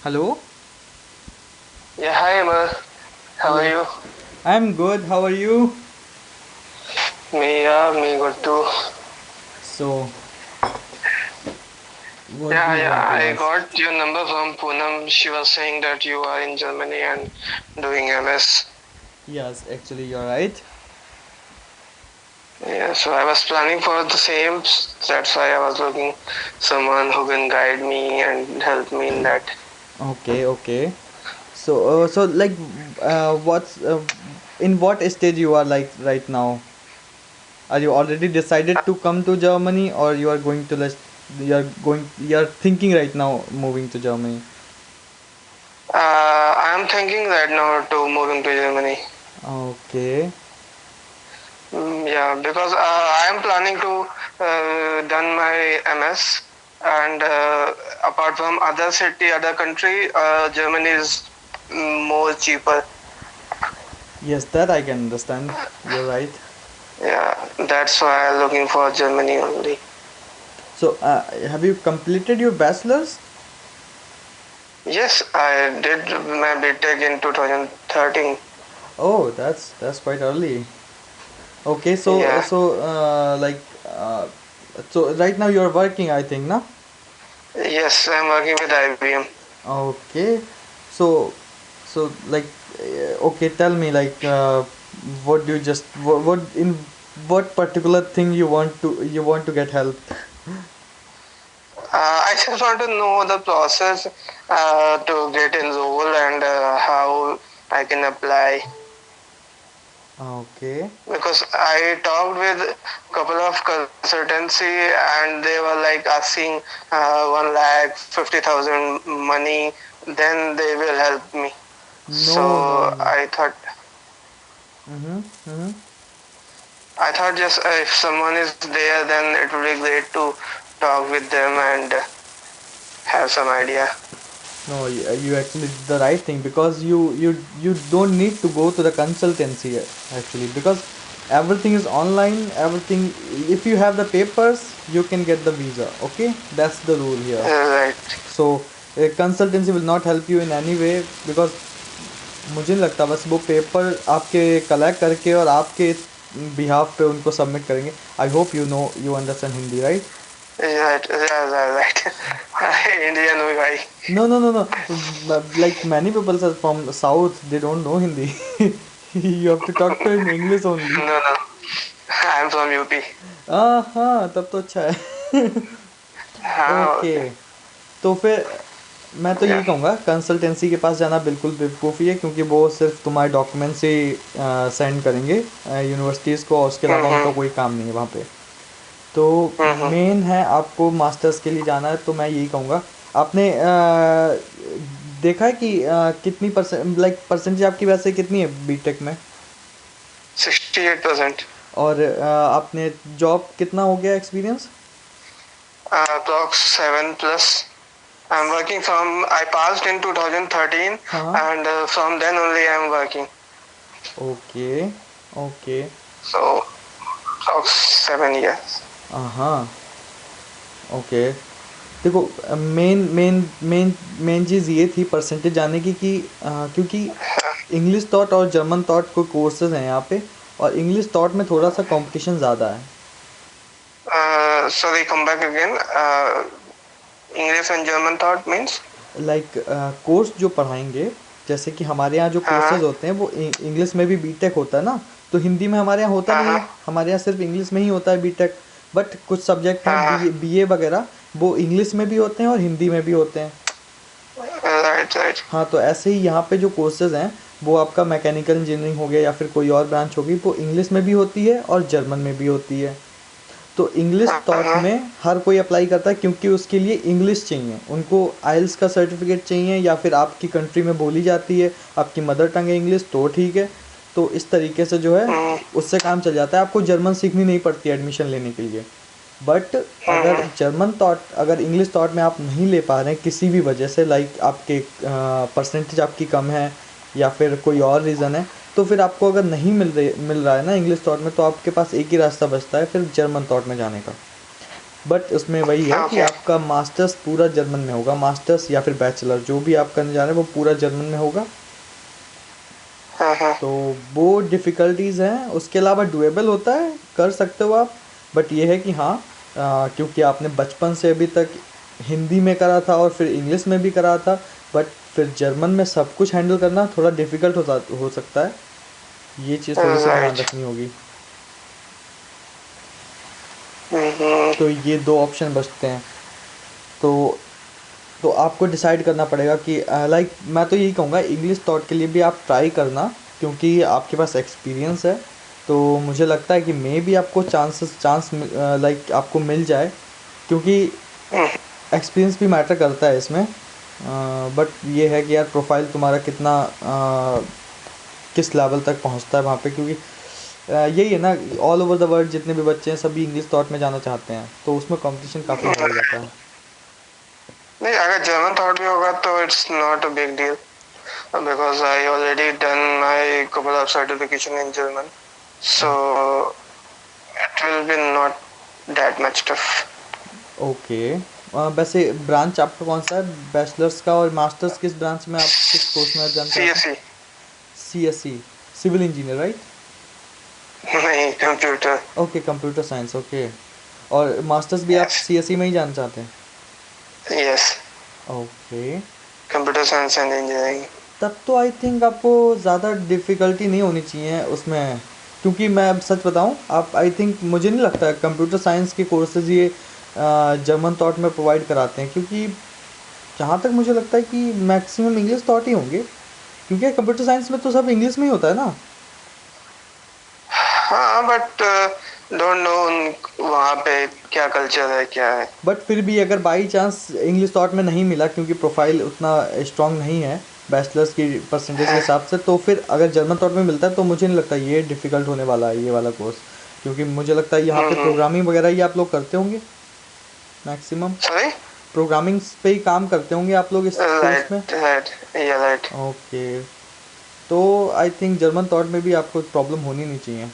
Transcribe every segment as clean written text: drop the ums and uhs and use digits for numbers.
Hello? Yeah, hi Amar. How are Hello. you? I'm good. How are you? Me good too. So, what do Yeah, you yeah, want to I ask? got your number from Poonam. She was saying that you are in Germany and doing MS. Yes, actually, you're right. Yeah, so I was planning for the same. That's why I was looking someone who can guide me and help me in that. Okay, okay. So like, what's in what stage you are like right now? Are you already decided to come to Germany, or you are going to you're thinking right now moving to Germany? I'm thinking right now to moving to Germany. Okay. Yeah, because I am planning to done my MS, and apart from other city, other country, Germany is more cheaper. Yes, that I can understand. You're right. Yeah, that's why I'm looking for Germany only. So, have you completed your bachelor's? Yes, I did my BTech in 2013. Oh, that's quite early. Okay, Yeah, so right now you're working, I think, na? yes, I'm working with IBM. Okay, so okay, tell me what do you just what in what particular thing you want to get help? I just want to know the process to get enrolled and how I can apply. Okay. Because I talked with a couple of consultancy and they were like asking 1,50,000 money, then they will help me. No, no, So no. Mm-hmm. Mm-hmm. I thought just if someone is there, then it would be great to talk with them and have some idea. No, you actually did the right thing because you don't need to go to the consultancy actually, because everything is online. Everything, if you have the papers, you can get the visa. Okay, that's the rule here. Right. So a consultancy will not help you in any way because मुझे नहीं लगता, बस वो paper आपके collect करके और आपके behalf पे उनको सबमिट करेंगे. I hope you understand Hindi, right? Right. Right. Indian guy. No, no, no, no. Like many people are from South, they don't know Hindi. You have to talk to in English only. No, no. I'm from UP. हाँ, तब तो अच्छा है. हाँ, okay. okay. तो फिर मैं तो Yeah. यही कहूँगा, कंसल्टेंसी के पास जाना बिल्कुल बेवकूफ़ी है, क्योंकि वो सिर्फ तुम्हारे डॉक्यूमेंट से सेंड करेंगे यूनिवर्सिटीज़ को, और उसके अलावा उनका Mm-hmm. कोई काम नहीं है वहाँ पे. तो Mm-hmm. मेन है, आपको मास्टर्स के लिए जाना है तो मैं यही कहूँगा. आपने देखा है कि कितनी परसेंट, लाइक परसेंटेज आपकी वैसे कितनी है बीटेक में? 68%. और आपने जॉब कितना हो गया experience? Approx 7 plus. I'm working from, I passed in 2013 हाँ. and from then only I'm working. Okay. Okay. So, approx 7 years. हाँ. ओके. देखो, मेन मेन मेन मेन चीज़ ये थी परसेंटेज जाने की कि क्योंकि इंग्लिश थॉट और जर्मन थॉट को कोर्सेज हैं यहाँ पे, और इंग्लिश थॉट में थोड़ा सा कंपटीशन ज़्यादा है. Sorry, come back again. English and German thought means? Like course जो पढ़ाएंगे, जैसे कि हमारे यहाँ जो Uh-huh. कोर्सेज होते हैं वो इंग्लिश में भी बीटेक होता है ना, तो हिंदी में हमारे यहाँ होता नहीं Uh-huh. है. हमारे यहाँ सिर्फ इंग्लिश में ही होता है बीटेक. बट कुछ सब्जेक्ट हैं, Uh-huh. बीए वगैरह, वो इंग्लिश में भी होते हैं और हिंदी में भी होते हैं. Right, right. हाँ, तो ऐसे ही यहाँ पे जो कोर्सेज हैं, वो आपका मैकेनिकल इंजीनियरिंग हो गया या फिर कोई और ब्रांच होगी, वो इंग्लिश में भी होती है और जर्मन में भी होती है. तो इंग्लिश थॉट Uh-huh. में हर कोई अप्लाई करता है, क्योंकि उसके लिए इंग्लिश चाहिए. उनको आइल्स का सर्टिफिकेट चाहिए, या फिर आपकी कंट्री में बोली जाती है, आपकी मदर टंग है इंग्लिश, तो ठीक है. तो इस तरीके से जो है, Mm-hmm. उससे काम चल जाता है. आपको जर्मन सीखनी नहीं पड़ती एडमिशन लेने के लिए. बट अगर इंग्लिश थॉट में आप नहीं ले पा रहे हैं किसी भी वजह से, लाइक आपके परसेंटेज आपकी कम है या फिर कोई और रीज़न है, तो फिर आपको अगर नहीं मिल रहा है ना इंग्लिश थॉट में, तो आपके पास एक ही रास्ता बचता है फिर जर्मन थॉट में जाने का. बट उसमें वही है कि Okay. आपका मास्टर्स पूरा जर्मन में होगा, मास्टर्स या फिर बैचलर जो भी आप करने जा रहे हैं वो पूरा जर्मन में होगा। Uh-huh. तो वो डिफ़िकल्टीज़ हैं, उसके अलावा डुएबल होता है, कर सकते हो आप। बट ये है कि हाँ, क्योंकि आपने बचपन से अभी तक हिंदी में करा था और फिर इंग्लिश में भी करा था, बट फिर जर्मन में सब कुछ हैंडल करना थोड़ा डिफ़िकल्ट हो सकता है। ये चीज़ थोड़ी सी ध्यान Right. रखनी होगी। Mm-hmm. तो ये दो ऑप्शन बचते हैं। तो तो आपको डिसाइड करना पड़ेगा कि लाइक मैं तो यही कहूँगा इंग्लिश टॉट के लिए भी आप ट्राई करना, क्योंकि आपके पास एक्सपीरियंस है। तो मुझे लगता है कि मे भी आपको चांस लाइक आपको मिल जाए, क्योंकि Mm-hmm. एक्सपीरियंस भी मैटर करता है इसमें। बट ये है कि यार प्रोफाइल तुम्हारा कितना किस लेवल तक पहुंचता है वहाँ पे, क्योंकि यही है ना, ऑल ओवर द वर्ल्ड जितने भी बच्चे हैं सभी इंग्लिश टॉट में जाना चाहते हैं, तो उसमें कंपटीशन काफ़ी हाई हो जाता है। नहीं, अगर जर्मन थॉट भी होगा तो it's not a big deal because I already done my couple of certification in German, so it will be not that much tough. Okay. वैसे ब्रांच आपका कौन सा है, बैचलर्स का, और मास्टर्स किस ब्रांच में, आप किस कोर्स में आप जानना चाहते हैं? CSE. C S C, civil engineer right? नहीं, computer. Okay, computer science, okay. और मास्टर्स भी आप Yes. सी एस सी में ही जानना चाहते हैं? Yes. Okay. Computer science and engineering. तब तो आई थिंक आपको ज़्यादा डिफ़िकल्टी नहीं होनी चाहिए उसमें, क्योंकि मैं अब सच बताऊं, आप आई थिंक मुझे नहीं लगता कंप्यूटर साइंस के कोर्सेज ये जर्मन थॉट में प्रोवाइड कराते हैं, क्योंकि जहाँ तक मुझे लगता है कि मैक्सिमम इंग्लिश थॉट ही होंगे, क्योंकि कंप्यूटर साइंस में तो सब इंग्लिश में ही होता है ना। हाँ, बट डोंट नो वहाँ पे क्या कल्चर है, क्या है. बट फिर भी अगर बाई चांस इंग्लिश थॉट में नहीं मिला, क्योंकि प्रोफाइल उतना स्ट्रांग नहीं है बैचलर्स की परसेंटेज के हाँ. हिसाब से, तो फिर अगर जर्मन थॉट में मिलता है तो मुझे नहीं लगता ये डिफ़िकल्ट होने वाला है ये वाला कोर्स, क्योंकि मुझे लगता है यहाँ पे प्रोग्रामिंग वगैरह ही आप लोग करते होंगे मैक्सिमम। सॉरी. प्रोग्रामिंग पे ही काम करते होंगे आप लोग इस कोर्स में। राइट, राइट, या राइट. ओके। तो आई थिंक जर्मन थॉट में भी आपको प्रॉब्लम होनी नहीं चाहिए।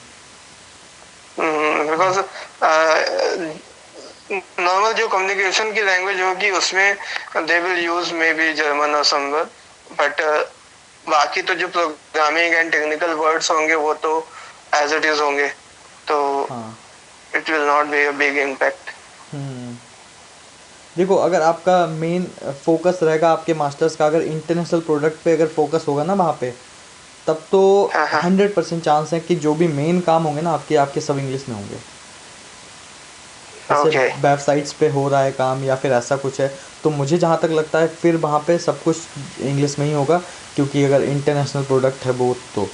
बिकॉज नॉर्मल जो कम्युनिकेशन की लैंग्वेज होगी उसमें they will use may be German और समवर, बट बाकी तो जो प्रोग्रामिंग एंड टेक्निकल वर्ड्स होंगे वो तो एज इट इज होंगे, तो हाँ। It will not be a big impact. Hmm. देखो, अगर आपका मेन फोकस रहेगा आपके मास्टर्स का, अगर इंटरनेशनल प्रोडक्ट पे अगर फोकस होगा ना वहाँ पे, तब तो हाँ, हाँ. 100% चांस है कि जो भी मेन काम होंगे ना आपके आपके सब इंग्लिश में होंगे। जैसे ओके. वेबसाइट्स पे हो रहा है काम या फिर ऐसा कुछ है, तो मुझे जहाँ तक लगता है फिर वहाँ पे सब कुछ इंग्लिश में ही होगा, क्योंकि अगर इंटरनेशनल प्रोडक्ट है वो तो।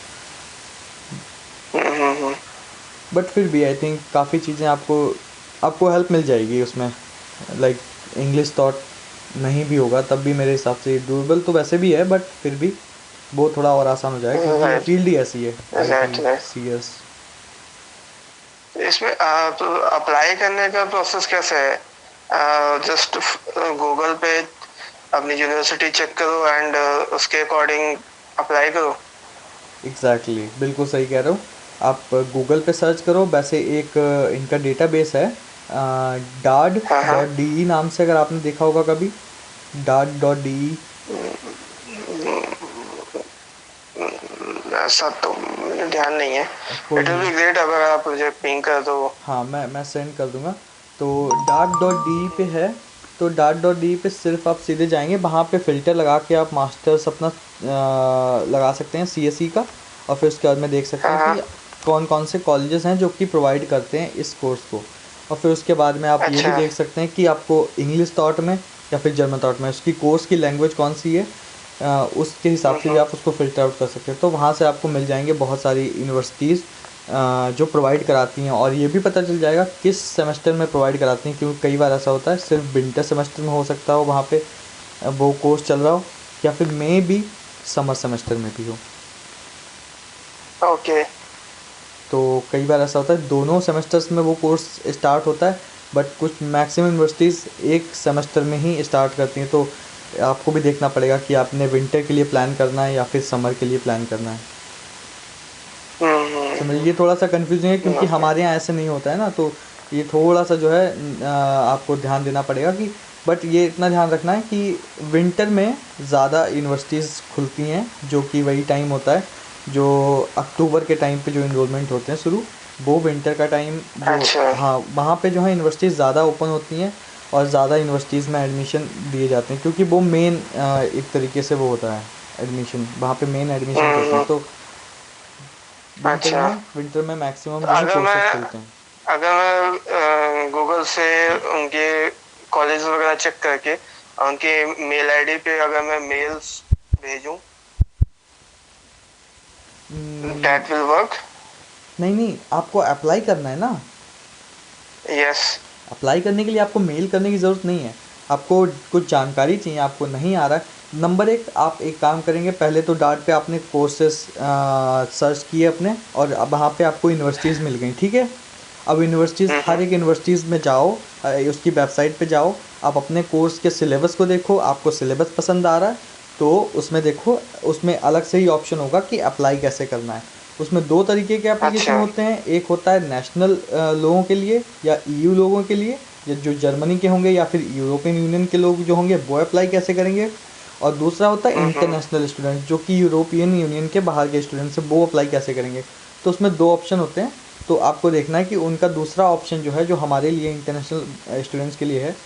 बट फिर भी आई थिंक काफ़ी चीज़ें आपको आपको हेल्प मिल जाएगी उसमें, लाइक इंग्लिश थॉट नहीं भी होगा तब भी मेरे हिसाब से डूएबल तो वैसे भी है, बट फिर भी वो थोड़ा और आसान हो जाएगा, क्योंकि राइट, फील्ड ही ऐसी है, right, IT right. C S. इसमें आप अप्लाई करने का प्रोसेस कैसे है? जस्ट गूगल पे अपनी यूनिवर्सिटी चेक करो एंड उसके अकॉर्डिंग अप्लाई करो. एग्जैक्टली, बिल्कुल सही कह रहे हो। आप गूगल पे सर्च करो, वैसे एक इनका डेटाबेस है डाड हाँ, हाँ. डॉट डी नाम से, अगर आपने देखा होगा कभी, डाड डॉट डी। ऐसा तो मुझे ध्यान नहीं है. कोई इट विल नहीं, बी ग्रेट अगर आप मुझे पिंग कर दो. हाँ मैं सेंड कर दूंगा। तो डाट डॉट डी पे है, तो डाट डॉट डी पे सिर्फ आप सीधे जाएंगे, वहाँ पे फ़िल्टर लगा के आप मास्टर्स अपना लगा सकते हैं सी एस सी का, और फिर उसके बाद में देख सकते हाँ, हैं हाँ. कि कौन कौन से कॉलेजेस हैं जो कि प्रोवाइड करते हैं इस कोर्स को। और फिर उसके बाद में आप ये भी अच्छा. देख सकते हैं कि आपको इंग्लिश थॉट में या फिर जर्मन थॉट में उसकी कोर्स की लैंग्वेज कौन सी है, उसके हिसाब से भी आप उसको फ़िल्टर आउट कर सकते हैं। तो वहाँ से आपको मिल जाएंगे बहुत सारी यूनिवर्सिटीज़ जो प्रोवाइड कराती हैं, और ये भी पता चल जाएगा किस सेमेस्टर में प्रोवाइड कराती हैं, क्योंकि कई बार ऐसा होता है सिर्फ विंटर सेमेस्टर में हो सकता हो वहाँ पे वो कोर्स चल रहा हो, या फिर मे भी समर सेमेस्टर में भी हो। ओके. तो कई बार ऐसा होता है दोनों सेमेस्टर्स में वो कोर्स स्टार्ट होता है, बट कुछ मैक्सिमम यूनिवर्सिटीज़ एक सेमेस्टर में ही स्टार्ट करती हैं। तो आपको भी देखना पड़ेगा कि आपने विंटर के लिए प्लान करना है या फिर समर के लिए प्लान करना है। समझिए, ये थोड़ा सा कंफ्यूजिंग है, क्योंकि ओके. हमारे यहाँ ऐसे नहीं होता है ना, तो ये थोड़ा सा जो है आपको ध्यान देना पड़ेगा कि, बट ये इतना ध्यान रखना है कि विंटर में ज़्यादा यूनिवर्सिटीज़ खुलती हैं, जो कि वही टाइम होता है जो अक्टूबर के टाइम पे जो इनरोलमेंट होते हैं शुरू, वो विंटर का टाइम जो, अच्छा। हाँ वहाँ पे जो है यूनिवर्सिटीज़ ज़्यादा ओपन होती हैं और ज़्यादा यूनिवर्सिटीज़ में एडमिशन दिए जाते हैं, क्योंकि वो मेन एक तरीके से वो होता है एडमिशन, वहाँ पे मेन एडमिशन होते हम्म। हैं। तो अच्छा। विंटर में मैक्सिमम जो है अगर कोर्सेज मैं खुलते हैं। गूगल से उनके कॉलेज वगैरह चेक करके उनके मेल आईडी पे अगर मैं मेल्स भेजूं, हम्म, दैट विल वर्क? नहीं नहीं, आपको अप्लाई करना है ना। यस। अप्लाई करने के लिए आपको मेल करने की ज़रूरत नहीं है। आपको कुछ जानकारी चाहिए, आपको नहीं आ रहा है, नंबर एक, आप एक काम करेंगे, पहले तो डार्ट पे आपने कोर्सेज सर्च किए अपने, और अब वहाँ पे आपको यूनिवर्सिटीज़ मिल गई, ठीक है। अब यूनिवर्सिटीज़, हम्म। हर एक यूनिवर्सिटीज़ में जाओ, उसकी वेबसाइट पे जाओ, आप अपने कोर्स के सिलेबस को देखो, आपको सिलेबस पसंद आ रहा है तो उसमें देखो, उसमें अलग से ही ऑप्शन होगा कि अप्लाई कैसे करना है। उसमें दो तरीके के एप्लीकेशन अच्छा। होते हैं, एक होता है नेशनल लोगों के लिए या ईयू लोगों के लिए, या जो जर्मनी के होंगे या फिर यूरोपियन यूनियन के लोग जो होंगे वो अप्लाई कैसे करेंगे, और दूसरा होता है हम्म। इंटरनेशनल स्टूडेंट, जो कि यूरोपियन यूनियन के बाहर के स्टूडेंट्स हैं, वो अप्लाई कैसे करेंगे। तो उसमें दो ऑप्शन होते हैं, तो आपको देखना है कि उनका दूसरा ऑप्शन जो है, जो हमारे लिए इंटरनेशनल स्टूडेंट्स के लिए है,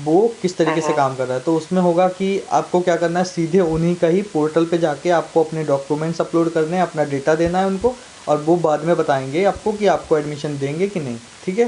वो किस तरीके से हम्म। काम कर रहा है। तो उसमें होगा कि आपको क्या करना है, सीधे उन्हीं का ही पोर्टल पे जाके आपको अपने डॉक्यूमेंट्स अपलोड करने हैं, अपना डेटा देना है उनको, और वो बाद में बताएंगे आपको कि आपको एडमिशन देंगे कि नहीं, ठीक है।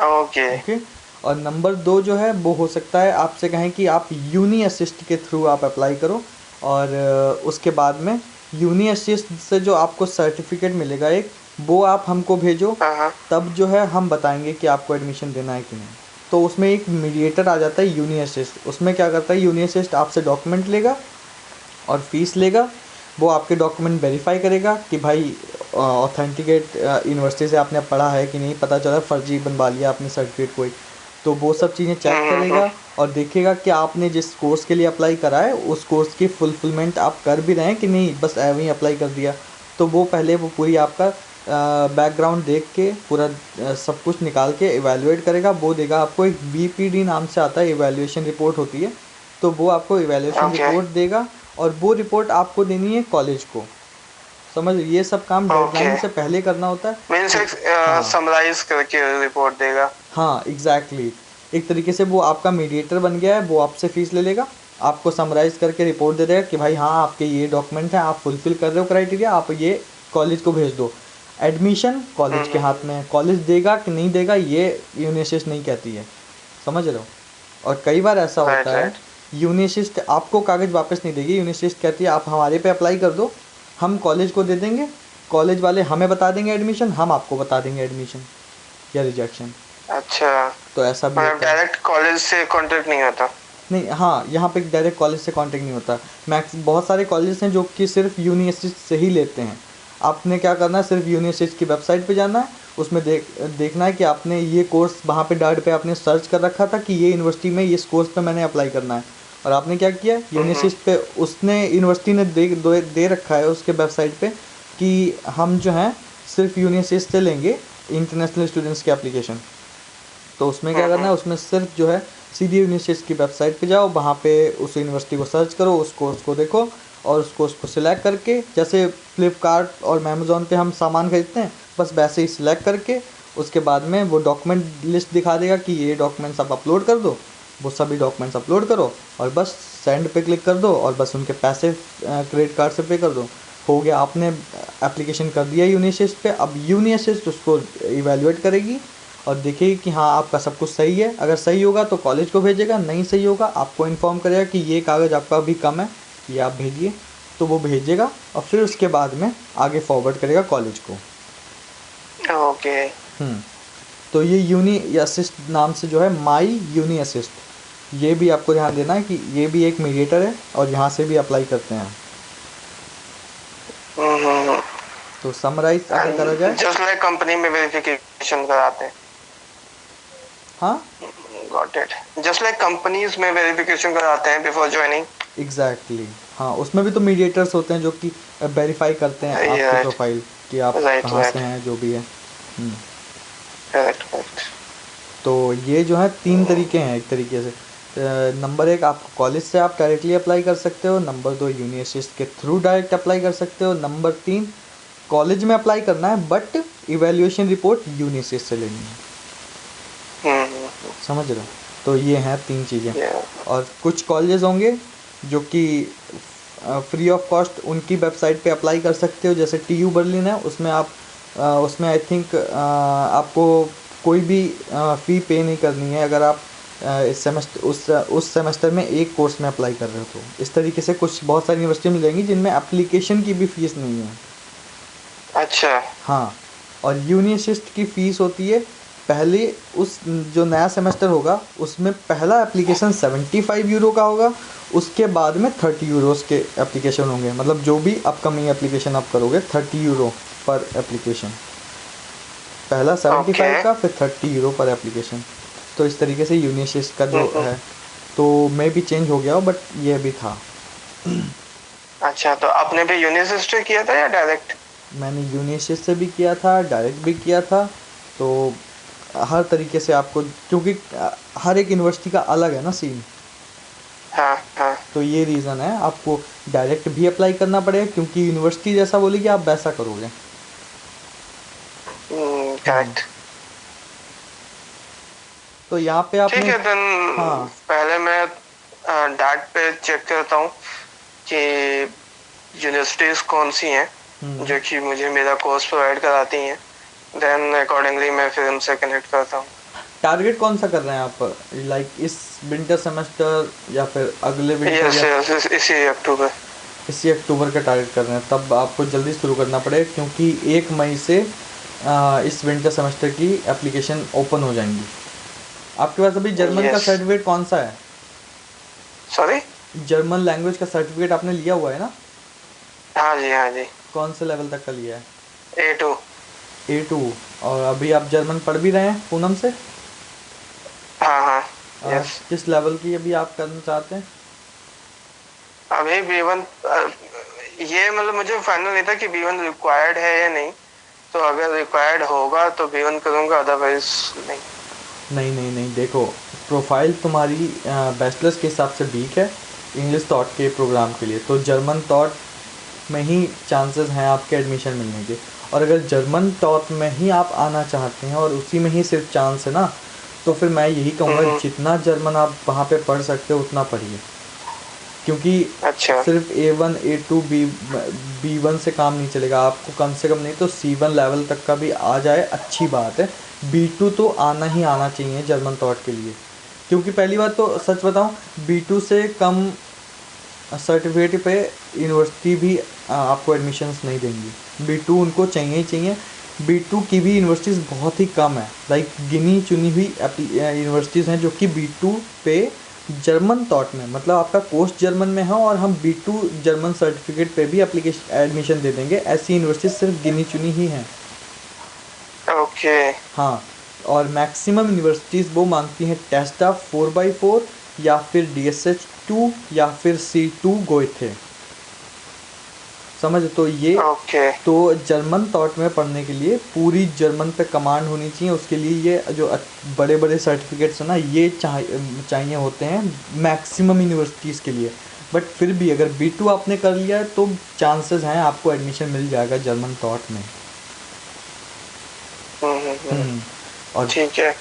ओके। ओके। और नंबर दो जो है, वो हो सकता है आपसे कहें कि आप यूनी असिस्ट के थ्रू आप अप्लाई करो, और उसके बाद में यूनी असिस्ट से जो आपको सर्टिफिकेट मिलेगा एक, वो आप हमको भेजो, हाँ हाँ। तब जो है हम बताएंगे कि आपको एडमिशन देना है कि नहीं। तो उसमें एक मीडिएटर आ जाता है यूनी असिस्ट, उसमें क्या करता है, यूनी असिस्ट आपसे डॉक्यूमेंट लेगा और फीस लेगा, वो आपके डॉक्यूमेंट वेरीफाई करेगा कि भाई ऑथेंटिकेट यूनिवर्सिटी से आपने पढ़ा है कि नहीं, पता चला फर्जी बनवा लिया आपने सर्टिफिकेट कोई, तो वो सब चीज़ें चेक हम्म। करेगा, और देखेगा कि आपने जिस कोर्स के लिए अप्लाई करा है उस कोर्स की फुलफिलमेंट आप कर भी रहे हैं कि नहीं, बस ऐਵੇਂ ही अप्लाई कर दिया। तो वो पहले वो पूरी आपका बैकग्राउंड देख के पूरा सब कुछ निकाल के इवेलुएट करेगा, वो देगा आपको, एक बीपीडी नाम से आता है, इवेल्युएशन रिपोर्ट होती है, तो वो आपको इवेल्युएशन ओके। रिपोर्ट देगा, और वो रिपोर्ट आपको देनी है कॉलेज को। समझ, ये सब काम ओके। डेडलाइन से पहले करना होता है। मीन्स तो एक हाँ, समराइज करके रिपोर्ट देगा। हाँ एग्जैक्टली, एक तरीके से वो आपका मीडिएटर बन गया है, वो आपसे फ़ीस ले लेगा, आपको समराइज़ करके रिपोर्ट दे देगा कि भाई हाँ आपके ये डॉक्यूमेंट हैं, आप फुलफ़िल कर रहे हो क्राइटेरिया, आप ये कॉलेज को भेज दो। एडमिशन कॉलेज के हाथ में है, कॉलेज देगा कि नहीं देगा ये यूनिसिस्ट नहीं कहती है, समझ रहे हो। और कई बार ऐसा राइट होता है, राइट। यूनिसिस्ट आपको कागज़ वापस नहीं देगी, यूनिसिस्ट कहती है आप हमारे पे अप्लाई कर दो, हम कॉलेज को दे देंगे, कॉलेज वाले हमें बता देंगे एडमिशन, हम आपको बता देंगे एडमिशन या रिजेक्शन। अच्छा, तो ऐसा भी मतलब होता है। डायरेक्ट कॉलेज से कांटेक्ट नहीं होता? नहीं, हाँ यहाँ पे डायरेक्ट कॉलेज से कांटेक्ट नहीं होता। मैक्स बहुत सारे कॉलेज हैं जो कि सिर्फ यूनिवर्सिटी से ही लेते हैं। आपने क्या करना है, सिर्फ यूनिवर्सिटी की वेबसाइट पे जाना है, उसमें देखना है कि आपने ये कोर्स वहाँ पे डार्ट पे आपने सर्च कर रखा था कि ये यूनिवर्सिटी में इस कोर्स पे मैंने अप्लाई करना है, और आपने क्या किया, यूनिवर्सिटी पे उसने यूनिवर्सिटी ने दे रखा है उसके वेबसाइट पे कि हम जो हैं सिर्फ यूनिवर्सिटी से लेंगे इंटरनेशनल स्टूडेंट्स की एप्लीकेशन। तो उसमें क्या करना है, उसमें सिर्फ जो है सीधी यूनिवर्सिटी की वेबसाइट पे जाओ, वहाँ पे उस यूनिवर्सिटी को सर्च करो, उस कोर्स को देखो, और उस कोर्स को सिलेक्ट करके, जैसे फ्लिपकार्ट और अमेज़ोन पे हम सामान खरीदते हैं, बस वैसे ही सिलेक्ट करके उसके बाद में वो डॉक्यूमेंट लिस्ट दिखा देगा कि ये डॉक्यूमेंट्स आप अपलोड कर दो, वो सभी डॉक्यूमेंट्स अपलोड करो और बस सेंड पे क्लिक कर दो, और बस उनके पैसे क्रेडिट कार्ड से पे कर दो, हो गया, आपने एप्लीकेशन कर दिया यूनिसिस्ट पे। अब यूनिसिस्ट उसको इवेलुएट करेगी और देखेगी कि हाँ आपका सब कुछ सही है, अगर सही होगा तो कॉलेज को भेजेगा, नहीं सही होगा आपको इन्फॉर्म करेगा कि ये कागज़ आपका अभी कम है, ये आप भेजिए, तो वो भेजेगा, और फिर उसके बाद में आगे फॉरवर्ड करेगा कॉलेज को। ओके। तो ये यूनी असिस्ट नाम से जो है, माई यूनी असिस्ट, ये भी आपको ध्यान देना है कि ये भी एक मीडिएटर है और यहाँ से भी अप्लाई करते हैं। तो समराइज अगर करा जाए, जस्ट लाइक कंपनी में वेरिफिकेशन कराते हैं। हाँ got it. Just like companies में वेरिफिकेशन कराते हैं बिफोर ज्वाइनिंग। एग्जैक्टली, हाँ उसमें भी तो मीडिएटर्स होते हैं जो कि वेरीफाई करते हैं आपकी राइट प्रोफाइल कि आप राइट कहाँ से राइट। हैं, जो भी है। हम्म, करेक्ट करेक्ट। तो ये जो है तीन तरीके हैं एक तरीके से। नंबर एक, आप कॉलेज से आप डायरेक्टली अप्लाई कर सकते हो। नंबर दो, यूनिवर्सिटी के थ्रू डायरेक्ट अप्लाई कर सकते हो। नंबर तीन, कॉलेज में अप्लाई करना है बट इवैल्यूएशन रिपोर्ट यूनिवर्सिटी से लेनी है। समझ रहे हो? तो ये हैं तीन चीज़ें। और कुछ कॉलेजेस होंगे जो कि फ्री ऑफ कॉस्ट उनकी वेबसाइट पे अप्लाई कर सकते हो, जैसे TU बर्लिन है, उसमें आप उसमें आई थिंक आपको कोई भी फ़ी पे नहीं करनी है अगर आप इस सेमेस्टर उस सेमेस्टर में एक कोर्स में अप्लाई कर रहे हो। तो इस तरीके से कुछ बहुत सारी यूनिवर्सिटी मिल जाएंगी जिनमें एप्लीकेशन की भी फ़ीस नहीं है। अच्छा। हाँ, और यूनिसिस्ट की फ़ीस होती है पहले, उस जो नया सेमेस्टर होगा उसमें पहला एप्लीकेशन 75 यूरो का होगा, उसके बाद में 30 यूरोस के एप्लीकेशन होंगे। मतलब जो भी अपकमिंग एप्लीकेशन आप करोगे 30 यूरो पर एप्लीकेशन। पहला 75 ओके। का, फिर 30 यूरो पर एप्लीकेशन। तो इस तरीके से यूनिसिस्ट का जो है, तो मे भी चेंज हो गया हो बट ये भी था। अच्छा, तो आपने भी यूनिवर्सिटी किया था या डायरेक्ट? मैंने यूनिसिस्ट से भी किया था, डायरेक्ट भी किया था। तो हर तरीके से आपको, क्योंकि हर एक यूनिवर्सिटी का अलग है ना सीन। हाँ हाँ। तो ये रीज़न है, आपको डायरेक्ट भी अप्लाई करना पड़ेगा क्योंकि यूनिवर्सिटी जैसा बोलेगी आप वैसा करोगे। हम्म, करेक्ट। तो यहाँ पे ठीक आपने, है देन, हाँ। पहले मैं डाट पे चेक करता हूँ कि यूनिवर्सिटीज कौन सी हैं जो कि मुझे मेरा कोर्स प्रोवाइड कराती हैं, देन अकॉर्डिंगली मैं फिर उनसे कनेक्ट करता हूँ। टारगेट कौन सा कर रहे हैं आप, लाइक इस विंटर सेमेस्टर या फिर अगले विंटर, यस या यस, इसी अक्टूबर। इसी अक्टूबर का टारगेट कर रहे हैं? तब आपको जल्दी शुरू करना पड़ेगा क्योंकि 1 मई से इस विंटर सेमेस्टर की एप्लीकेशन ओपन हो जाएंगी। आपके पास अभी जर्मन का यस। सर्टिफिकेट कौन सा है? सॉरी? जर्मन लैंग्वेज का सर्टिफिकेट आपने लिया हुआ है ना? हाँ जी हाँ जी। कौन से लेवल तक का लिया है? A2। A2। और अभी आप जर्मन पढ़ भी रहे हैं पूनम से? हाँ हाँ। यस। किस लेवल की अभी आप करना चाहते हैं? अभी B1, ये मतलब मुझे फाइनल नहीं था कि B1 रिक्वायर्ड है या नहीं, तो अगर रिक्वायर्ड होगा तो B1 करूँगा, अदरवाइज नहीं। नहीं नहीं नहीं, देखो, प्रोफाइल तुम्हारी बैचलर्स के हिसाब से वीक है इंग्लिश थॉट के प्रोग्राम के लिए, तो जर्मन थॉट में ही चांसेस हैं आपके एडमिशन मिलने के। और अगर जर्मन टॉप में ही आप आना चाहते हैं और उसी में ही सिर्फ चांस है ना, तो फिर मैं यही कहूँगा जितना जर्मन आप वहाँ पे पढ़ सकते हो उतना पढ़िए। क्योंकि अच्छा। सिर्फ A1 A2 B1 से काम नहीं चलेगा, आपको कम से कम नहीं तो C1 लेवल तक का भी आ जाए अच्छी बात है। B2 तो आना ही आना चाहिए जर्मन थॉट के लिए, क्योंकि पहली बात तो सच बताऊँ, B2 से कम सर्टिफिकेट पे यूनिवर्सिटी भी आपको एडमिशन्स नहीं देंगी। B2 उनको चाहिए ही चाहिए। B2 की भी यूनिवर्सिटीज़ बहुत ही कम है, लाइक गिनी चुनी हुई यूनिवर्सिटीज़ हैं जो कि B2 पे जर्मन थॉट में, मतलब आपका कोर्स जर्मन में है और हम B2 जर्मन सर्टिफिकेट पे भी एप्लीकेशन एडमिशन दे देंगे, ऐसी यूनिवर्सिटीज़ सिर्फ गिनी चुनी ही हैं। ओके। हाँ, और मैक्सिमम यूनिवर्सिटीज़ वो मांगती हैं टेस्ट ऑफ 4x4 या फिर DSH2 या फिर C2 गोइथे। समझ? तो ये, ओके। तो जर्मन थॉट में पढ़ने के लिए पूरी जर्मन पे कमांड होनी चाहिए, उसके लिए ये जो बड़े बड़े सर्टिफिकेट्स हैं ना, ये चाहिए होते हैं मैक्सिमम यूनिवर्सिटीज़ के लिए। बट फिर भी अगर B2 आपने कर लिया है तो चांसेस हैं आपको एडमिशन मिल जाएगा जर्मन थॉट में। और ठीक है।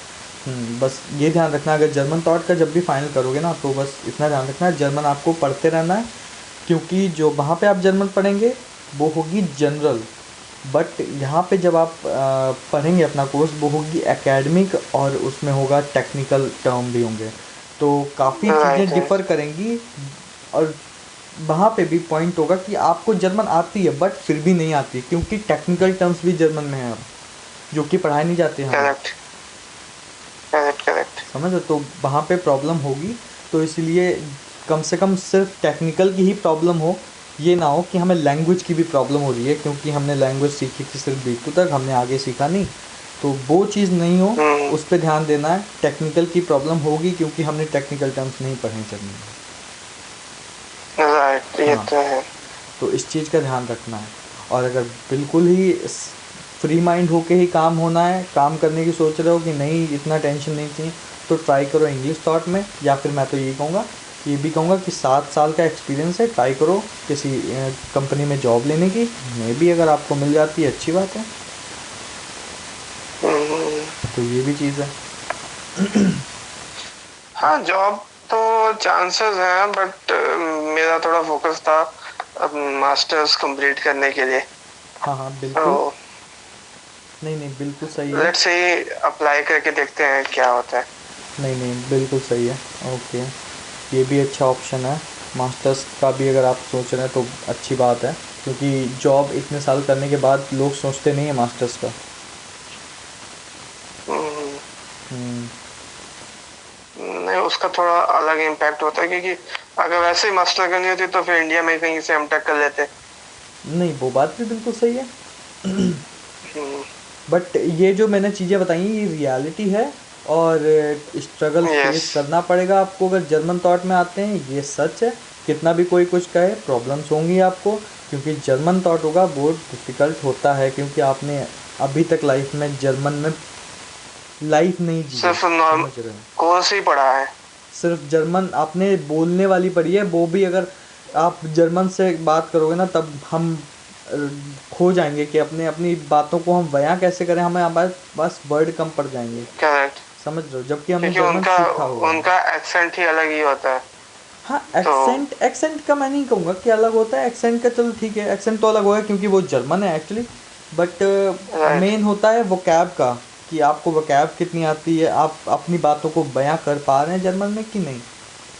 बस ये ध्यान रखना, अगर जर्मन थॉट का जब भी फाइनल करोगे ना तो बस इतना ध्यान रखना, जर्मन आपको पढ़ते रहना है। क्योंकि जो वहाँ पे आप जर्मन पढ़ेंगे वो होगी जनरल, बट यहाँ पे जब आप पढ़ेंगे अपना कोर्स वो होगी एकेडमिक, और उसमें होगा टेक्निकल टर्म भी होंगे, तो काफ़ी चीज़ें राइट डिफ़र राइट। करेंगी। और वहाँ पे भी पॉइंट होगा कि आपको जर्मन आती है बट फिर भी नहीं आती, क्योंकि टेक्निकल टर्म्स भी जर्मन में हैं अब, जो कि पढ़ाए नहीं जाते हमें। Correct correct correct. समझ? तो वहाँ पे प्रॉब्लम होगी, तो इसलिए कम से कम सिर्फ टेक्निकल की ही प्रॉब्लम हो, ये ना हो कि हमें लैंग्वेज की भी प्रॉब्लम हो रही है, क्योंकि हमने लैंग्वेज सीखी थी सिर्फ B2 तक, हमने आगे सीखा नहीं, तो वो चीज़ नहीं हो, उस पर ध्यान देना है। टेक्निकल की प्रॉब्लम होगी क्योंकि हमने टेक्निकल टर्म्स नहीं पढ़े जर्मन में। राइट, ये हाँ, तो है। तो इस चीज़ का ध्यान रखना है। और अगर बिल्कुल ही फ्री माइंड होके ही काम होना है, काम करने की सोच रहे हो कि नहीं इतना टेंशन नहीं चाहिए, तो ट्राई करो इंग्लिश थॉट में। या फिर मैं तो यही कहूँगा, ये भी कहूँगा कि 7 साल का एक्सपीरियंस है, ट्राई करो किसी कंपनी में जॉब लेने की। मे भी अगर आपको मिल जाती है अच्छी बात है। हम्म, तो ये भी चीज़ है। हाँ जॉब तो चांसेस हैं, बट मेरा थोड़ा फोकस था मास्टर्स कंप्लीट करने के लिए। हाँ हाँ तो बिल्कुल। नहीं नहीं बिल्कुल सही है। लेट्स से अप्लाई करके देखते हैं क्या होता है। नहीं नहीं बिल्कुल सही है। ओके, ये भी अच्छा ऑप्शन है। मास्टर्स का भी अगर आप सोच रहे हैं तो अच्छी बात है, क्योंकि जॉब इतने साल करने के बाद लोग सोचते नहीं है मास्टर्स का। हम्म, हम्म। नहीं उसका थोड़ा अलग इम्पैक्ट होता है, क्योंकि अगर वैसे ही मास्टर करनी होती तो फिर इंडिया में कहीं से एमटेक कर लेते। नहीं वो बात भी बिल्कुल सही है। हम्म, बट ये जो मैंने चीज़ें बताई ये रियलिटी है, और स्ट्रगल यस। फेस करना पड़ेगा आपको अगर जर्मन थॉट में आते हैं, ये सच है। कितना भी कोई कुछ कहे, प्रॉब्लम्स होंगी आपको, क्योंकि जर्मन थॉट होगा बहुत डिफ़िकल्ट होता है, क्योंकि आपने अभी तक लाइफ में जर्मन में लाइफ नहीं जी है। सिर्फ नॉर्म समझ रहे हो? कोर्स ही पढ़ा है। सिर्फ जर्मन आपने बोलने वाली पढ़ी है, वो भी अगर आप जर्मन से बात करोगे ना तब हम अ, खो जाएंगे कि अपने अपनी बातों को हम बयां कैसे करें, हमें हमारे पास वर्ड कम पड़ जाएंगे। करेक्ट। समझ रहे हो, जबकि हमने क्योंकि जर्मन उनका सीखा हुआ है। उनका एक्सेंट ही अलग ही होता है। हाँ तो एक्सेंट, एक्सेंट का मैं नहीं कहूँगा कि अलग होता है, एक्सेंट का चलो ठीक है, एक्सेंट तो अलग होगा क्योंकि वो जर्मन है एक्चुअली। But right. मेन होता है वोकैब का, कि आपको वोकैब कितनी आती है, आप अपनी बातों को बयां कर पा रहे हैं जर्मन में कि नहीं।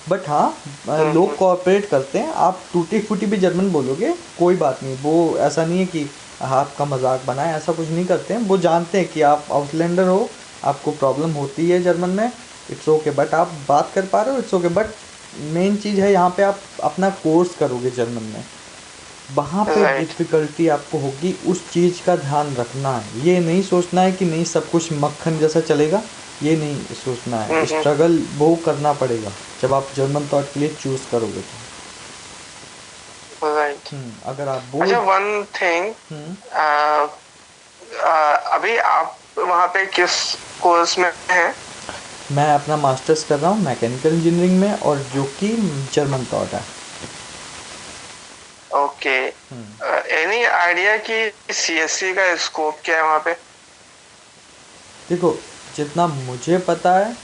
बट हाँ, लोग हम्म, कोऑपरेट करते हैं, आप टूटी फूटी भी जर्मन बोलोगे कोई बात नहीं, वो ऐसा नहीं है कि आपका मजाक बनाए, ऐसा कुछ नहीं करते हैं। वो जानते हैं कि आप आउटलैंडर हो, आपको प्रॉब्लम होती है जर्मन में, इट्स ओके, बट आप बात कर पा रहे हो, इट्स ओके। बट मेन चीज़ है यहाँ पे आप अपना कोर्स करोगे जर्मन में, वहाँ पे राइट। डिफ़िकल्टी आपको होगी, उस चीज़ का ध्यान रखना है। ये नहीं सोचना है कि नहीं सब कुछ मक्खन जैसा चलेगा, ये नहीं सोचना है, हम्म, स्ट्रगल वो करना पड़ेगा जब आप जर्मन थॉट के लिए चूज़ करोगे तो। राइट। अगर आप अच्छा, बोर्ड। वन थिंग, हम्म। अभी आप वहाँ पे किस कोर्स में हैं? मैं अपना मास्टर्स कर रहा हूँ मैकेनिकल इंजीनियरिंग में, और जो कि जर्मन थॉट है। ओके। एनी आइडिया कि सीएससी का स्कोप क्या है वहाँ पे? देखो, जितना मुझे पता है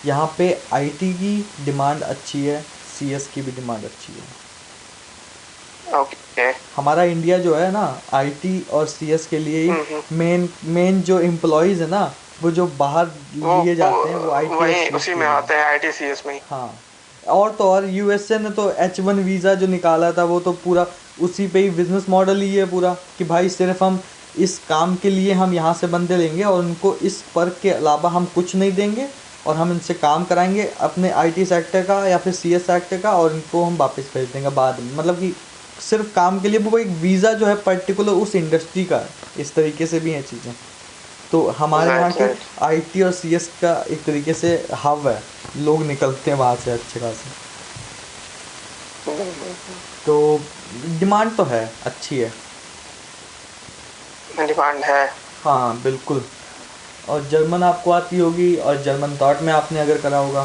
यहाँ पे आईटी की डिमांड अच्छी है, सीएस की भी डिमांड अच्छी है। ओके। हमारा इंडिया जो है ना, आईटी और सीएस के लिए ही हम्म, मेन मेन जो एम्प्लॉयज़ है ना, वो जो बाहर वो लिए जाते हैं वो आईटी और वहीं सीएस उसी के में लिए। आते हैं, आईटीसीएस में ही। हाँ, और तो और यूएसए ने तो H1 वीज़ा जो निकाला था वो तो पूरा उसी पे ही बिजनेस मॉडल ही है पूरा, कि भाई सिर्फ हम इस काम के लिए हम यहाँ से बंदे लेंगे और उनको इस पर्क के अलावा हम कुछ नहीं देंगे, और हम इनसे काम कराएंगे अपने आईटी सेक्टर का या फिर सीएस सेक्टर का, और इनको हम वापस भेज देंगे बाद में। मतलब कि सिर्फ काम के लिए वो एक वीज़ा जो है पर्टिकुलर उस इंडस्ट्री का है। इस तरीके से भी हैं चीज़ें। तो हमारे यहाँ राइट, की राइट। आईटी और सीएस का एक तरीके से हब है, लोग निकलते हैं वहाँ से अच्छे खासे। तो डिमांड तो है, अच्छी है। डिमांड है। हाँ बिल्कुल। और जर्मन आपको आती होगी, और जर्मन थॉट में आपने अगर करा होगा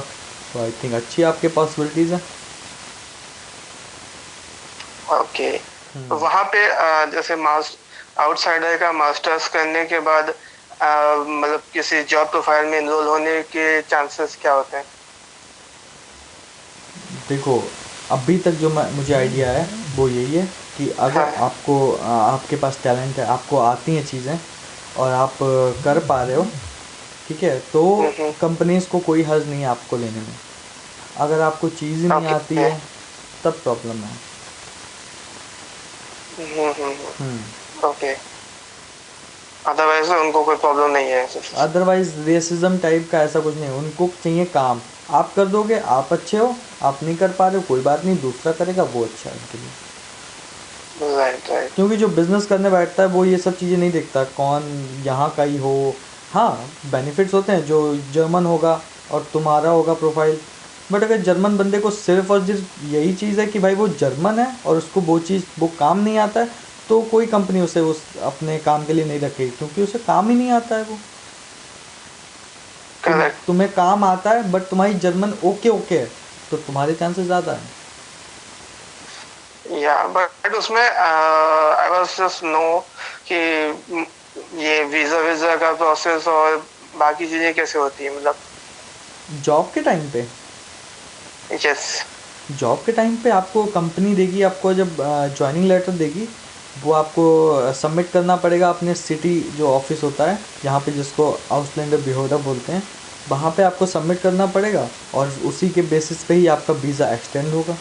तो आई थिंक अच्छी आपके पॉसिबिलिटीज़ है। ओके। वहाँ पे जैसे आउटसाइडर का मास्टर्स करने के बाद मतलब किसी जॉब प्रोफाइल में इनरोल होने के चांसेस क्या होते हैं? देखो, अभी तक जो मुझे आइडिया है वो यही है कि अगर हाँ। आपको आपके पास टैलेंट है, आपको आती हैं चीज़ें, और आप कर पा रहे हो, ठीक है, तो हम्म। कंपनीज़ को कोई हर्ज नहीं है आपको लेने में। अगर आपको चीज़ ही नहीं आती ओके। है तब प्रॉब्लम है। हम्म। ओके। अदरवाइज उनको कोई प्रॉब्लम नहीं है सिर्फ। अदरवाइज रेसिज्म टाइप का ऐसा कुछ नहीं, उनको चाहिए काम। आप कर दोगे, आप अच्छे हो, आप नहीं कर पा रहे हो कोई बात नहीं, दूसरा करेगा वो अच्छा है उनके लिए। Right, right. क्योंकि जो बिज़नेस करने बैठता है वो ये सब चीज़ें नहीं देखता कौन यहाँ का ही हो। हाँ, बेनिफिट्स होते हैं, जो जर्मन होगा और तुम्हारा होगा प्रोफाइल। बट अगर जर्मन बंदे को सिर्फ और सिर्फ यही चीज़ है कि भाई वो जर्मन है और उसको वो चीज़ वो काम नहीं आता है, तो कोई कंपनी उसे उस अपने काम के लिए नहीं रखेगी, क्योंकि उसे काम ही नहीं आता है वो। करेक्ट। तुम्हें काम आता है बट तुम्हारी जर्मन ओके ओके है, तो तुम्हारे चांसेस ज़्यादा है। या बट उसमें आई वाज जस्ट नो कि ये वीजा वीजा का प्रोसेस और बाकी चीजें कैसे होती है, मतलब। जॉब के टाइम पे, यस। जॉब के टाइम पे आपको कंपनी देगी, आपको जब ज्वाइनिंग लेटर देगी, वो आपको सबमिट करना पड़ेगा अपने सिटी जो ऑफिस होता है, जहाँ पे जिसको आउसलैंडर बिहोरा बोलते हैं, वहाँ पे आपको सबमिट करना पड़ेगा, और उसी के बेसिस पे ही आपका वीज़ा एक्सटेंड होगा।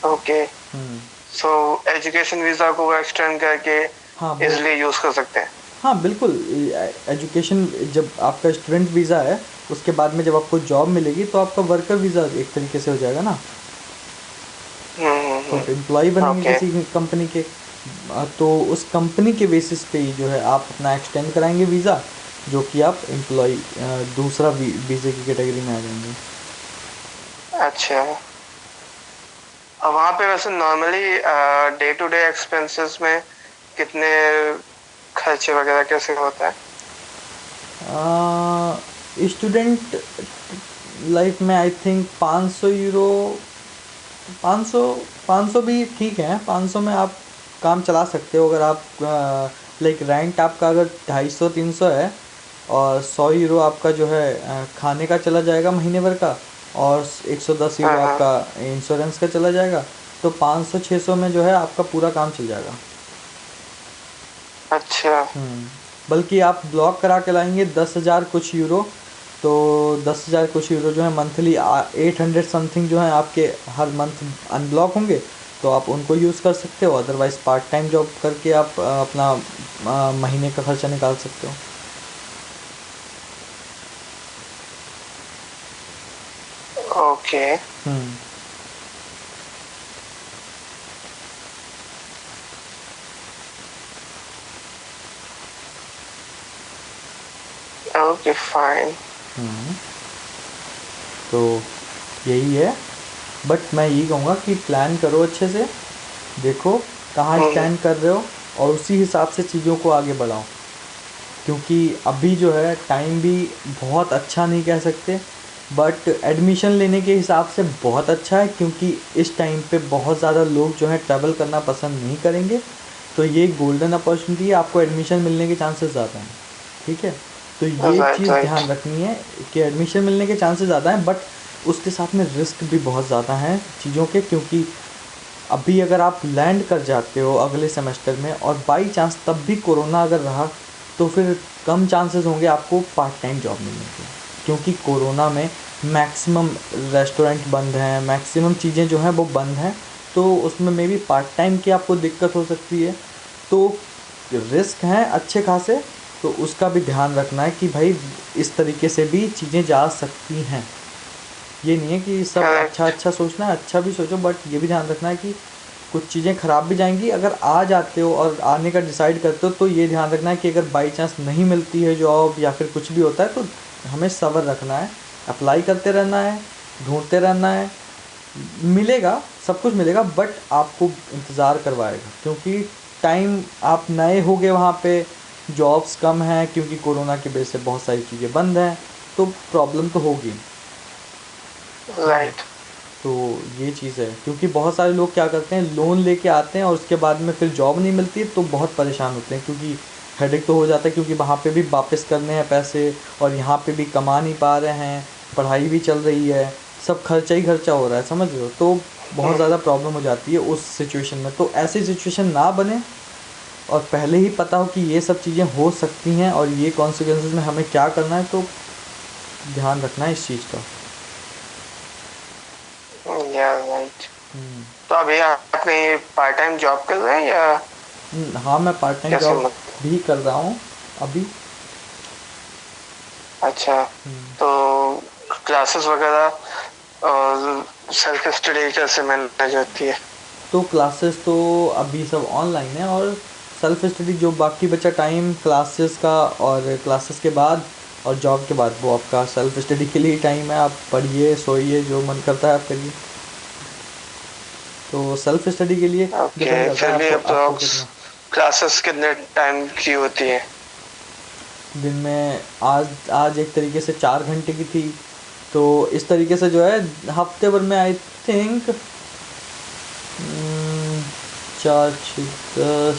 ओके। हम्म। सो एजुकेशन वीजा को एक्सटेंड करके हाँ वो, इजिली यूज कर सकते हैं। हाँ बिल्कुल। एजुकेशन, जब आपका स्टूडेंट वीज़ा है, उसके बाद में जब आपको जॉब मिलेगी तो आपका वर्कर वीज़ा एक तरीके से हो जाएगा ना। तो आप एम्प्लॉय बनेंगे ओके। किसी कंपनी के, तो उस कंपनी के बेसिस पे ही जो है आप अपना एक्सटेंड कराएंगे वीज़ा, जो कि आप एम्प्लॉय दूसरा वीज़े की कैटेगरी में आ जाएंगे। अच्छा। अब वहाँ पे वैसे normally day to day expenses में कितने खर्चे वगैरह कैसे होता है? स्टूडेंट लाइफ में आई थिंक 500 यूरो, 500, 500 भी ठीक है। 500 में आप काम चला सकते हो, अगर आप लाइक रेंट आपका अगर 250-300 है, और 100 यूरो आपका जो है खाने का चला जाएगा महीने भर का, और 110 यूरो हाँ। आपका इंश्योरेंस का चला जाएगा, तो 500-600 में जो है आपका पूरा काम चल जाएगा। अच्छा। बल्कि आप ब्लॉक करा के लाएंगे 10,000 कुछ यूरो, तो 10,000 कुछ यूरो जो है मंथली 800 समथिंग जो है आपके हर मंथ अनब्लॉक होंगे, तो आप उनको यूज़ कर सकते हो। अदरवाइज़ पार्ट टाइम जॉब करके आप अपना महीने का खर्चा निकाल सकते हो। Okay. Hmm. Okay fine. Hmm. तो यही है, बट मैं यही कहूँगा कि प्लान करो अच्छे से, देखो कहाँ स्टैंड कर रहे हो, और उसी हिसाब से चीज़ों को आगे बढ़ाओ। क्योंकि अभी जो है टाइम भी बहुत अच्छा नहीं कह सकते, बट एडमिशन लेने के हिसाब से बहुत अच्छा है, क्योंकि इस टाइम पे बहुत ज़्यादा लोग जो है ट्रैवल करना पसंद नहीं करेंगे। तो ये गोल्डन अपॉर्चुनिटी है, आपको एडमिशन मिलने के चांसेस ज़्यादा हैं। ठीक है, तो ये राइट चीज़ राइट। ध्यान रखनी है कि एडमिशन मिलने के चांसेस ज़्यादा हैं, बट उसके साथ में रिस्क भी बहुत ज़्यादा हैं चीज़ों के, क्योंकि अभी अगर आप लैंड कर जाते हो अगले सेमेस्टर में, और बाई चांस तब भी कोरोना अगर रहा, तो फिर कम चांसेस होंगे आपको पार्ट टाइम जॉब मिलने के, क्योंकि कोरोना में मैक्सिमम रेस्टोरेंट बंद हैं, मैक्सिमम चीज़ें जो हैं वो बंद हैं, तो उसमें मे बी पार्ट टाइम की आपको दिक्कत हो सकती है। तो रिस्क हैं अच्छे खासे, तो उसका भी ध्यान रखना है कि भाई इस तरीके से भी चीज़ें जा सकती हैं। ये नहीं है कि सब अच्छा करेक्ट। अच्छा सोचना है, अच्छा भी सोचो, बट ये भी ध्यान रखना है कि कुछ चीज़ें ख़राब भी जाएंगी। अगर आ जाते हो और आने का डिसाइड करते हो, तो ये ध्यान रखना है कि अगर बाई चांस नहीं मिलती है जॉब या फिर कुछ भी होता है, तो हमें सब्र रखना है, अप्लाई करते रहना है, ढूंढते रहना है। मिलेगा, सब कुछ मिलेगा, बट आपको इंतज़ार करवाएगा, क्योंकि टाइम आप नए होगे वहाँ पे, जॉब्स कम हैं क्योंकि कोरोना की वजह से बहुत सारी चीज़ें बंद हैं, तो प्रॉब्लम तो होगी। समझे? राइट। तो ये चीज़ है, क्योंकि बहुत सारे लोग क्या करते हैं, लोन लेके आते हैं और उसके बाद में फिर जॉब नहीं मिलती है, तो बहुत परेशान होते हैं, क्योंकि हेडेक तो हो जाता है, क्योंकि वहाँ पे भी वापस करने हैं पैसे, और यहाँ पे भी कमा नहीं पा रहे हैं, पढ़ाई भी चल रही है, सब खर्चा ही खर्चा हो रहा है, समझ रहे हो? तो बहुत ज़्यादा प्रॉब्लम हो जाती है उस सिचुएशन में। तो ऐसी सिचुएशन ना बने, और पहले ही पता हो कि ये सब चीज़ें हो सकती हैं और ये कॉन्सिक्वेंसेस में हमें क्या करना है, तो ध्यान रखना है इस चीज़ का। या राइट। हम्म। तो अभी आप कहीं पार्ट टाइम जॉब कर रहे हैं या हाँ, मैं पार्ट टाइम कैसे, जॉब मत? भी कर रहा हूँ अभी। अच्छा। तो क्लासेस वगैरह और सेल्फ स्टडी कैसे मैनेज होती है? तो क्लासेस तो अभी सब ऑनलाइन है, और सेल्फ स्टडी जो बाकी बचा टाइम क्लासेस का, और क्लासेस के बाद और जॉब के बाद, वो आपका सेल्फ स्टडी के लिए टाइम है। आप पढ़िए, सोइए, जो मन करता है आप करिए। तो सेल्फ स्टडी के लिए डिपेंड ओके, करता फिर है भी आपको अप्रोक्स कितना। क्लासेस कितने टाइम की होती है? दिन में आज आज एक तरीके से 4 घंटे की थी, तो इस तरीके से जो है हफ्ते भर में आई थिंक 4 6 10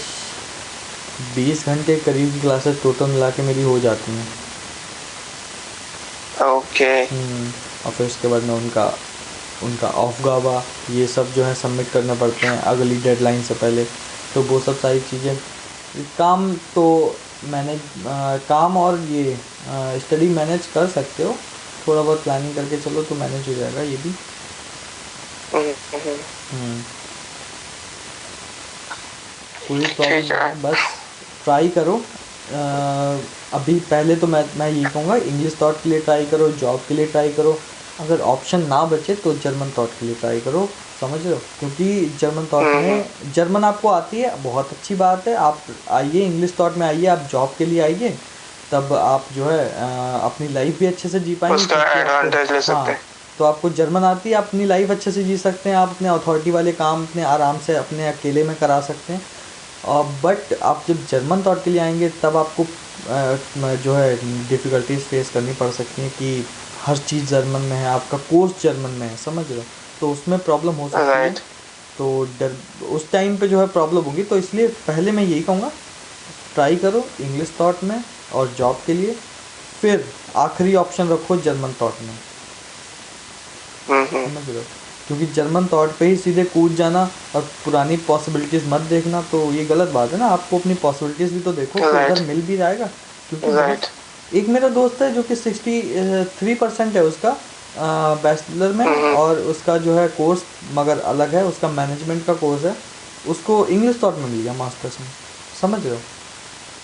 20 घंटे करीब की क्लासेस टोटल मिला के मेरी हो जाती हैं। ओके। और फिर उसके बाद में उनका उनका ऑफ गावा ये सब जो है सबमिट करने पड़ते हैं अगली डेडलाइन से पहले। तो वो सब सारी चीज़ें काम तो मैनेज काम और ये स्टडी मैनेज कर सकते हो, थोड़ा बहुत प्लानिंग करके चलो तो मैनेज हो जाएगा ये भी। हम्म, कोई प्रॉब्लम ठीक नहीं है। है, बस ट्राई करो। अभी पहले तो मैं यही कहूँगा इंग्लिश थॉट के लिए ट्राई करो, जॉब के लिए ट्राई करो। अगर ऑप्शन ना बचे तो जर्मन थॉट के लिए ट्राई करो, समझ रहे हो, क्योंकि जर्मन थॉट में जर्मन आपको आती है बहुत अच्छी बात है। आप आइए इंग्लिश थॉट में आइए, आप जॉब के लिए आइए, तब आप जो है अपनी लाइफ भी अच्छे से जी पाएंगे उसका क्योंकि आपको, एडवांटेज ले सकते हाँ, हैं। तो आपको जर्मन आती है, आप अपनी लाइफ अच्छे से जी सकते हैं, आप अपने अथॉरिटी वाले काम अपने आराम से अपने अकेले में करा सकते हैं। और बट आप जब जर्मन थॉट के लिए आएंगे तब आपको जो है डिफ़िकल्टीज फेस करनी पड़ सकती हैं कि हर चीज़ जर्मन में है, आपका कोर्स जर्मन में है, समझ रहे हो, तो उसमें प्रॉब्लम हो सकती है। राइट। तो डर उस टाइम पे जो है प्रॉब्लम होगी, तो इसलिए पहले मैं यही कहूँगा ट्राई करो इंग्लिश थॉट में और जॉब के लिए, फिर आखिरी ऑप्शन रखो जर्मन थॉट में, समझ रहे हो, क्योंकि जर्मन थॉट पे ही सीधे कूद जाना और पुरानी पॉसिबिलिटीज़ मत देखना, तो ये गलत बात है ना। आपको अपनी पॉसिबिलिटीज़ भी तो देखो कि राइट। उधर मिल भी जाएगा, क्योंकि बहुत। राइट। एक मेरा दोस्त है जो कि 63% है उसका बैचलर में, और उसका जो है कोर्स मगर अलग है, उसका मैनेजमेंट का कोर्स है, उसको इंग्लिश थॉट में मिल गया मास्टर्स में, समझ रहे हो,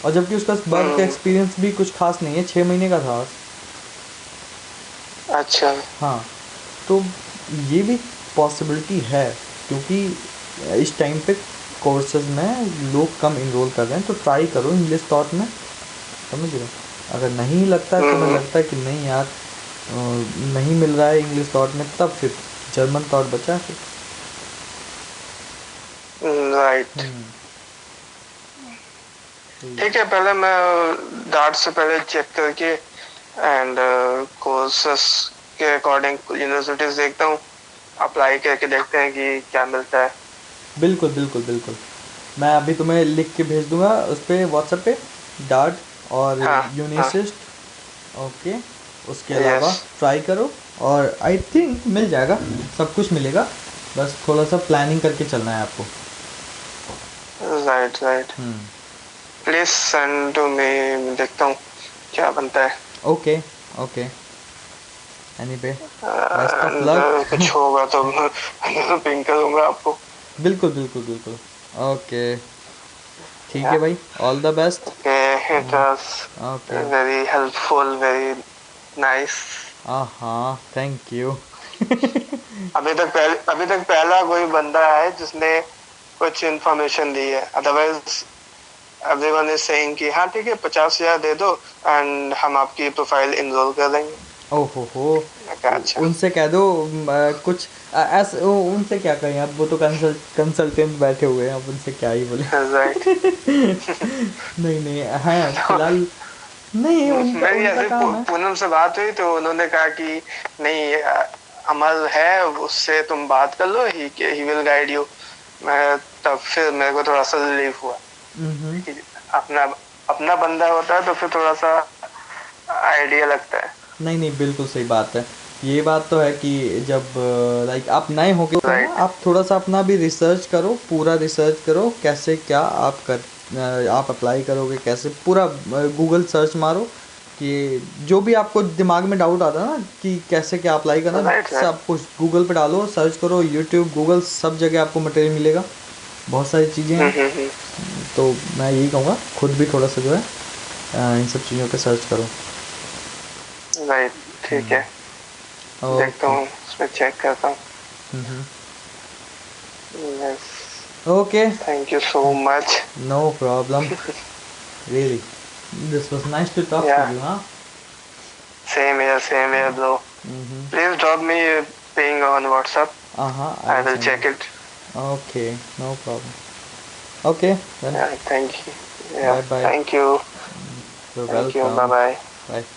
और जबकि उसका वर्क एक्सपीरियंस भी कुछ खास नहीं है, 6 महीने का था। अच्छा। हाँ, तो ये भी पॉसिबिलिटी है, क्योंकि इस टाइम पे कोर्सेज में लोग कम इनरोल कर रहे हैं, तो ट्राई करो इंग्लिश थॉट में, समझ रहे हो। अगर नहीं लगता है, तुम्हें लगता है कि नहीं यार नहीं मिल रहा है इंग्लिश थॉट में, तब फिर जर्मन थॉट बचा है फिर। राइट। ठीक है, पहले मैं डार्ट से पहले चेक करके एंड कोर्सेस के अकॉर्डिंग यूनिवर्सिटीज देखता हूँ, अप्लाई करके देखते हैं कि क्या मिलता है। बिल्कुल बिल्कुल बिल्कुल, मैं अभी तुम्हें लिख के भेज दूंगा उस पर व्हाट्सएप पे, डार्ट और हाँ। हाँ। यूनिसिस्ट। ओके, उसके यस। अलावा ट्राई करो, और आई थिंक मिल जाएगा, सब कुछ मिलेगा, बस थोड़ा सा प्लानिंग करके चलना है आपको। Right. Right. Please send to me, देखता हूँ क्या बनता है। Okay okay, anyway, best of अगर लक। कुछ होगा तो मैं पिंग करूंगा आपको। बिल्कुल बिल्कुल बिल्कुल। ओके, ठीक है या। भाई, all the best. Okay, it was okay, very helpful, very nice. हाँ, थैंक यू। अभी तक पहला कोई बंदा है जिसने कुछ इन्फॉर्मेशन दी है, अदरवाइज एवरीवन इज सेइंग कि हाँ ठीक है 50,000 दे दो एंड हम आपकी प्रोफाइल इनरोल कर देंगे। ओहो हो, मैं कहा, अच्छा। उनसे कह दो कुछ ऐसे, उनसे क्या कहें, अब वो तो कंसल्टेंट बैठे हुए हैं, अब उनसे क्या ही बोले। राइट। नहीं नहीं, है फिलहाल, नहीं उनका मेरी उनका ऐसे काम है। पूनम से बात हुई तो उन्होंने कहा कि नहीं, अमल है, उससे तुम बात कर लो, ही विल गाइड यू। मैं तब फिर मेरे को थोड़ा सा रिलीफ हुआ हम्म, कि अपना अपना बंदा होता है तो फिर थोड़ा सा आइडिया लगता है। नहीं नहीं, बिल्कुल सही बात है। ये बात तो है कि जब लाइक आप नए हो के ना, राइट। आप थोड़ा सा अपना भी रिसर्च करो, पूरा रिसर्च करो कैसे क्या आप अप्लाई करोगे, कैसे पूरा गूगल सर्च मारो कि जो भी आपको दिमाग में डाउट आता है ना कि कैसे क्या अप्लाई करना, राइट। राइट। सब कुछ गूगल पे डालो, सर्च करो, यूट्यूब गूगल सब जगह आपको मटेरियल मिलेगा, बहुत सारी चीज़ें हैं। तो मैं यही कहूँगा खुद भी थोड़ा सा जो है इन सब चीज़ों पे सर्च करो। राइट। ठीक है, देखता ओके। हूँ, उसमें चेक करता हूँ। Yes. Okay, thank you so much. No problem, really, this was nice to talk या, टू यू, हाँ। Same here bro. Please drop me a ping on WhatsApp. हाँ, I I will will send check you. it. Okay, no problem. Okay, then Yeah, thank you. Yeah, bye bye. thank you. You're Thank you. Bye welcome. bye. Bye.